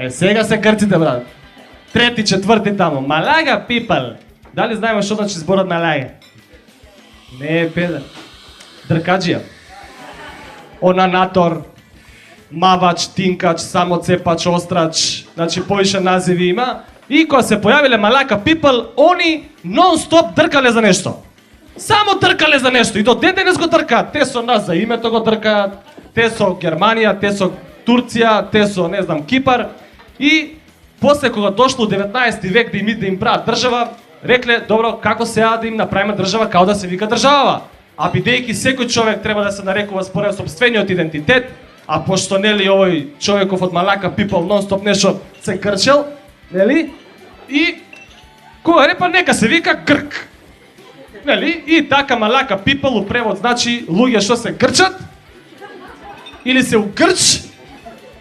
Сега се грците, брат. Трети, четврти тамо. Малага people. Дали знаеме што значи зборот малага? Не е педер. Дркаджија. Онанатор, мавач, тинкач, самоцепач, острач, значи повише називи има. И кога се појавиле малака people, они нон-стоп дркале за нешто. Само дркале за нешто. И до ден денес го дркаат. Те со нас за името го дркаат, те со Германија, те со Турција, те со, не знам, Кипар. И после кога дошло 19 век да им прават држава, рекле, добро, како сега да им направиме држава, као да се вика држава. А бидејќи секој човек треба да се нарекува според сопствениот идентитет, а пошто нели овој човеков од малака people нон-стоп нешто се грчел, нели? И кога репа нека се вика Грк. Нели? И така малака people у превод значи луѓе што се грчат или се угрч